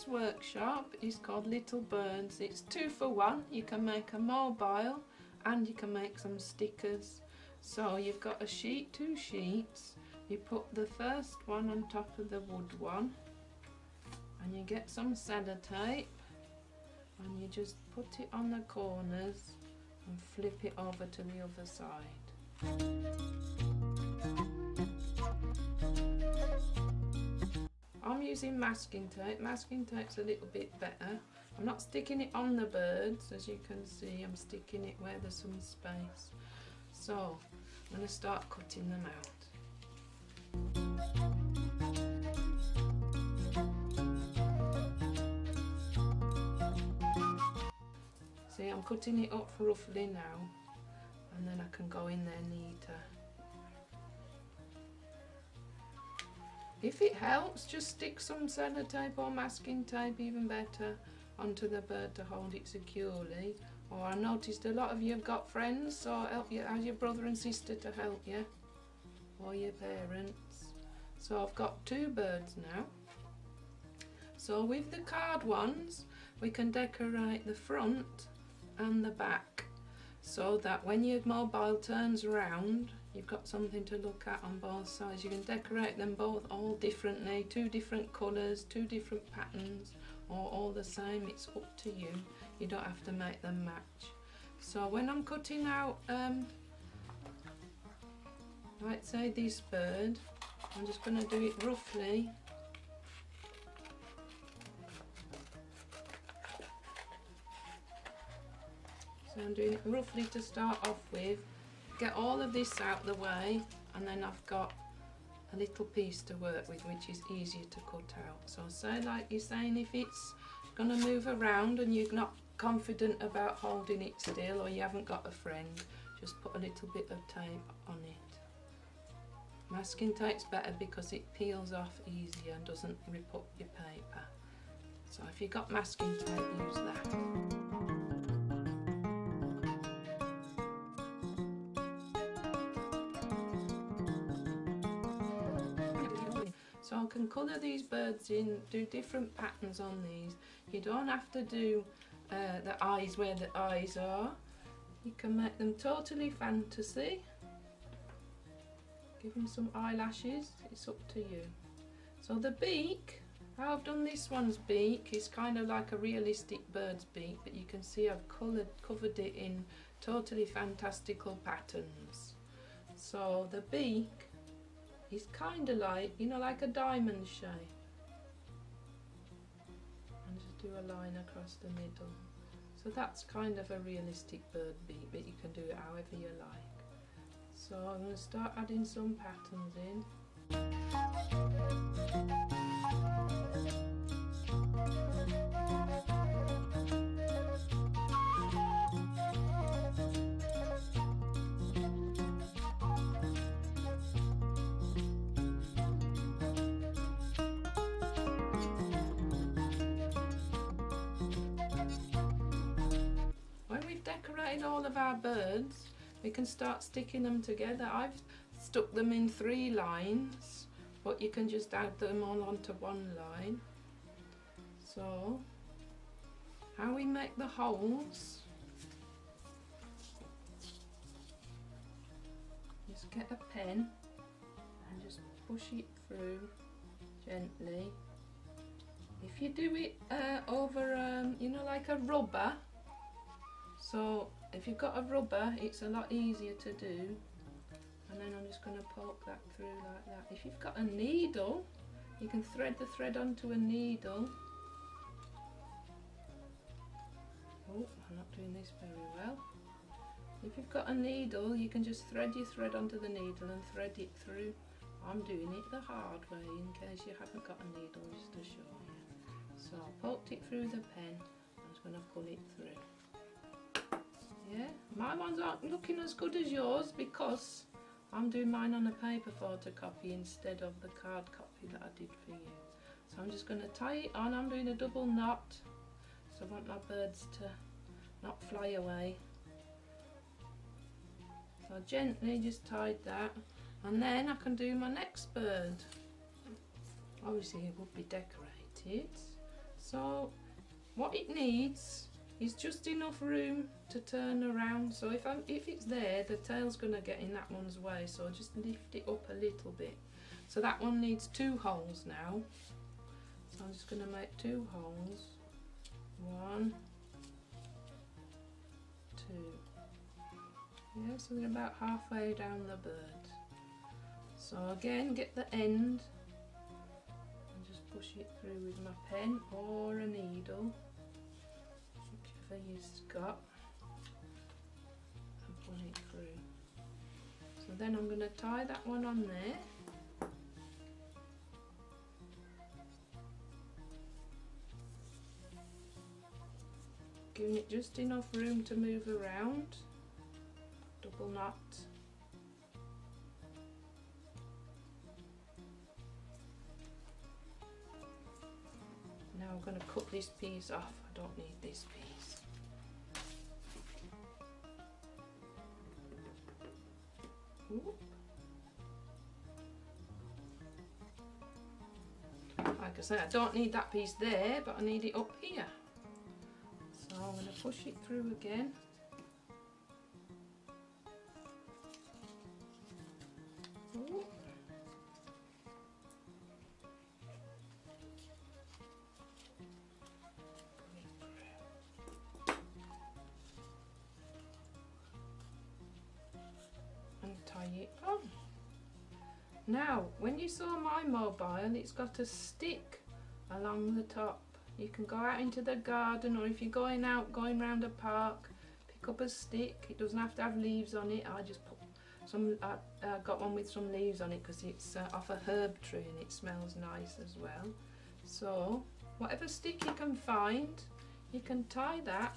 this workshop is called Little Birds. It's 2 for 1. You can make a mobile and you can make some stickers. So you've got a sheet, 2 sheets. You put the first one on top of the wood one and you get some sellotape and you just put it on the corners and flip it over to the other side. I'm using masking tape. Masking tape's a little bit better. I'm not sticking it on the birds, as you can see. I'm sticking it where there's some space. So I'm going to start cutting them out. See, I'm cutting it up roughly now, and then I can go in there neater. If it helps, just stick some sellotape or masking tape, even better, onto the bird to hold it securely. Or I noticed a lot of you have got friends, so help you, ask your brother and sister to help you, or your parents. So I've got 2 birds now. So with the card ones, we can decorate the front and the back, so that when your mobile turns around, you've got something to look at on both sides. You can decorate them both all differently, 2 different colours, 2 different patterns, or all the same. It's up to you. You don't have to make them match. So when I'm cutting out, like say this bird, I'm just going to do it roughly. So I'm doing it roughly to start off with. Get all of this out the way, and then I've got a little piece to work with, which is easier to cut out. So say, like you're saying, if it's going to move around and you're not confident about holding it still, or you haven't got a friend, just put a little bit of tape on it. Masking tape's better because it peels off easier and doesn't rip up your paper. So if you've got masking tape, use that. So I can colour these birds in, do different patterns on these. You don't have to do the eyes where the eyes are. You can make them totally fantasy. Give them some eyelashes, it's up to you. So the beak, how I've done this one's beak is kind of like a realistic bird's beak, but you can see I've covered it in totally fantastical patterns. So the beak is kind of like, you know, like a diamond shape. And just do a line across the middle. So that's kind of a realistic bird beak, but you can do it however you like. So I'm going to start adding some patterns in. Decorated all of our birds, we can start sticking them together. I've stuck them in 3 lines, but you can just add them all onto 1 line. So how we make the holes, just get a pen and just push it through gently. If you do it over you know, like a rubber, so if you've got a rubber, it's a lot easier to do. And then I'm just going to poke that through like that. If you've got a needle, you can thread the thread onto a needle. Oh, I'm not doing this very well. If you've got a needle, you can just thread your thread onto the needle and thread it through. I'm doing it the hard way in case you haven't got a needle, just to show you. So I poked it through the pen. I'm just going to pull it through. Yeah, my ones aren't looking as good as yours because I'm doing mine on a paper photocopy instead of the card copy that I did for you. So I'm just going to tie it on. I'm doing a double knot, so I want my birds to not fly away. So I gently just tied that, and then I can do my next bird. Obviously it would be decorated, So what it needs is just enough room to turn around. So if it's there, the tail's going to get in that one's way, so just lift it up a little bit. So that one needs 2 holes now. So I'm just going to make 2 holes. 1, 2. Yeah, so they're about halfway down the bird. So again, get the end and just push it through with my pen or a needle, whichever you've got, and pull it through. So then I'm going to tie that one on there. Giving it just enough room to move around. Double knot. Now I'm going to cut this piece off. I don't need this piece. Whoop. Like I say, I don't need that piece there, but I need it up here. So I'm going to push it through again. Whoop. And tie it on. Now, when you saw my mobile, it's got a stick along the top. You can go out into the garden, or if you're going round a park, pick up a stick. It doesn't have to have leaves on it. I just put some, I got one with some leaves on it because it's off a herb tree and it smells nice as well. So whatever stick you can find, you can tie that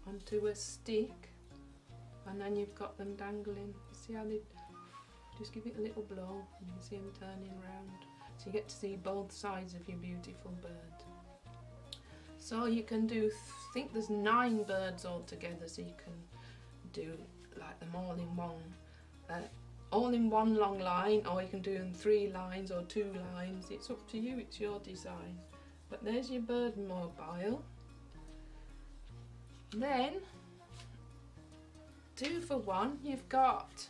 onto a stick, and then you've got them dangling. See how they, just give it a little blow and you can see them turning round. So you get to see both sides of your beautiful bird. So you can do, I think there's 9 birds altogether, so you can do like them all in one long line, or you can do them 3 lines or 2 lines. It's up to you, it's your design. But there's your bird mobile. Then 2 for 1, you've got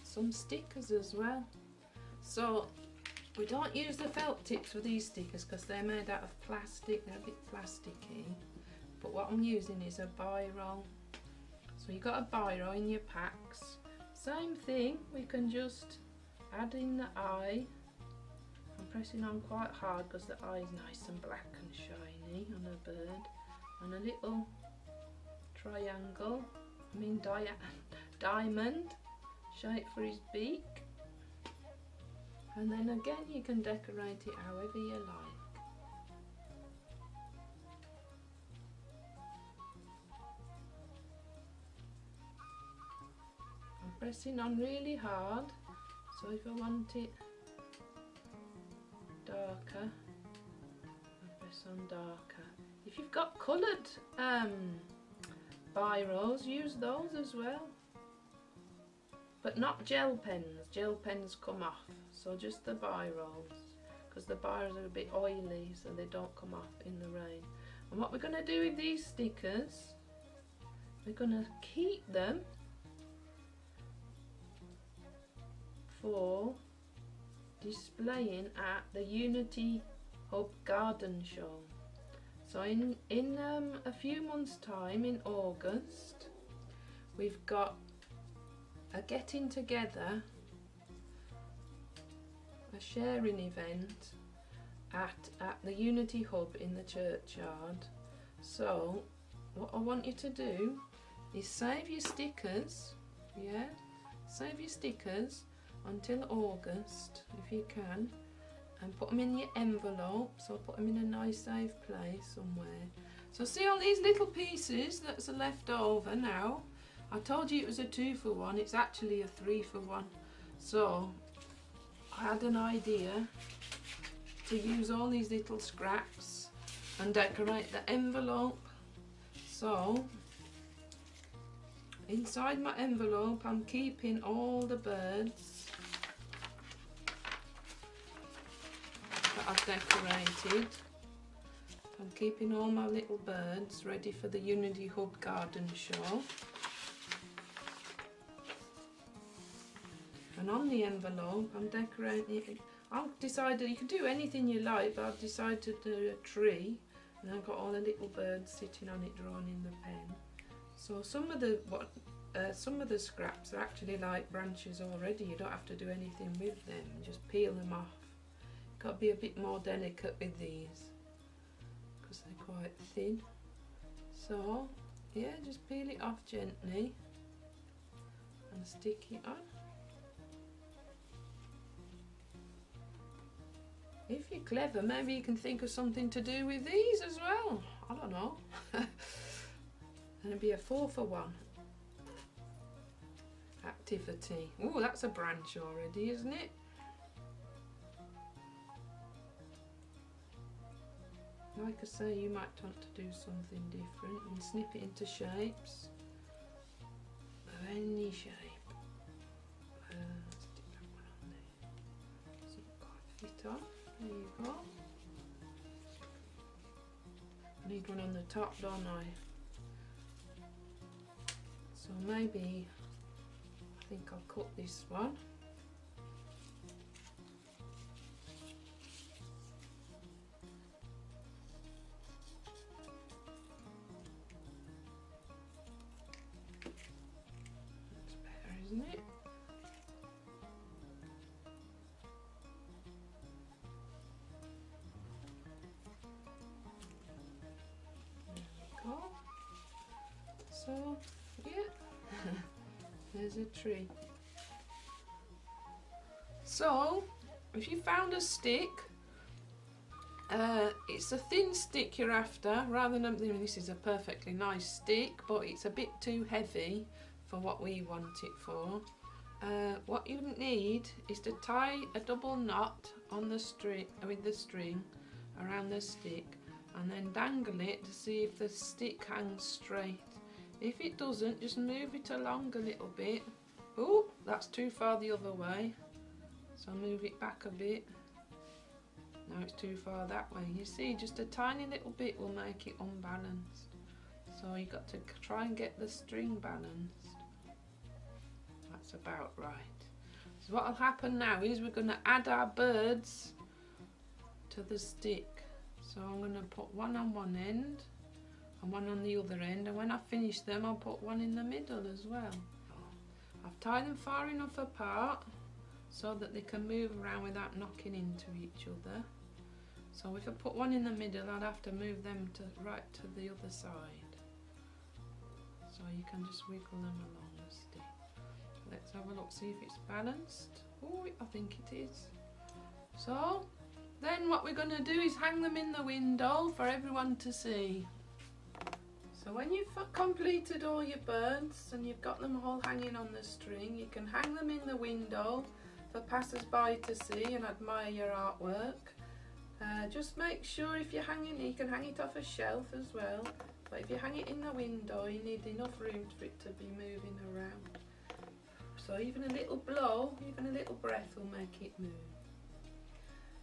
some stickers as well. So we don't use the felt tips for these stickers because they're made out of plastic, they're a bit plasticky. But what I'm using is a biro. So you've got a biro in your packs. Same thing, we can just add in the eye. I'm pressing on quite hard because the eye is nice and black and shiny on a bird. And a little triangle, diamond shape for his beak. And then again you can decorate it however you like. I'm pressing on really hard, so if I want it darker, I press on darker. If you've got coloured biros, use those as well. But not gel pens. Gel pens come off, so just the biros, because the biros are a bit oily, so they don't come off in the rain. And what we're going to do with these stickers, we're going to keep them for displaying at the Unity Hub Garden Show. So in a few months' time, in August, we've got a getting together, a sharing event at the Unity Hub in the churchyard. So what I want you to do is save your stickers, yeah, save your stickers until August if you can, and put them in your envelope, so put them in a nice safe place somewhere. So see all these little pieces that's left over now? I told you it was a 2 for 1, it's actually a 3 for 1. So I had an idea to use all these little scraps and decorate the envelope. So inside my envelope I'm keeping all the birds that I've decorated. I'm keeping all my little birds ready for the Unity Hub garden show. And on the envelope I'm decorating it. I've decided you can do anything you like, but I've decided to do a tree, and I've got all the little birds sitting on it drawn in the pen. So some of the scraps are actually like branches already. You don't have to do anything with them, just peel them off. Got to be a bit more delicate with these because they're quite thin. So yeah, just peel it off gently and stick it on. If you're clever, maybe you can think of something to do with these as well. I don't know. And it'd be a 4-for-1 activity. Oh, that's a branch already, isn't it? Like I say, you might want to do something different and snip it into shapes of any shape. Stick that one on there. So it quite fit on. There you go. I need one on the top, don't I? So maybe I think I'll cut this one. That's better, isn't it? So yeah, there's a tree. So if you found a stick, it's a thin stick you're after, rather than, this is a perfectly nice stick, but it's a bit too heavy for what we want it for. What you need is to tie a double knot on the string, with the string around the stick, and then dangle it to see if the stick hangs straight. If it doesn't, just move it along a little bit. Oh, that's too far the other way. So move it back a bit. Now it's too far that way. You see, just a tiny little bit will make it unbalanced. So you've got to try and get the string balanced. That's about right. So what will happen now is we're going to add our birds to the stick. So I'm going to put one on one end and one on the other end, and when I finish them I'll put one in the middle as well. I've tied them far enough apart so that they can move around without knocking into each other. So if I put one in the middle, I'd have to move them to right to the other side. So you can just wiggle them along the stick. Let's have a look, see if it's balanced. Oh, I think it is. So then what we're going to do is hang them in the window for everyone to see. So when you've completed all your birds and you've got them all hanging on the string, you can hang them in the window for passers-by to see and admire your artwork. Just make sure if you're hanging, you can hang it off a shelf as well, but if you hang it in the window you need enough room for it to be moving around. So even a little blow, even a little breath will make it move.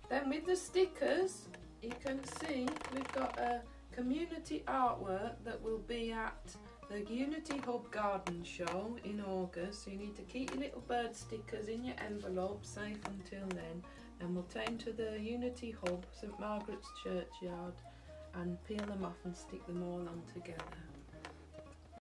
Then with the stickers, you can see we've got a community artwork that will be at the Unity Hub Garden Show in August. So you need to keep your little bird stickers in your envelope safe until then, and we'll take them to the Unity Hub, St Margaret's churchyard, and peel them off and stick them all on together.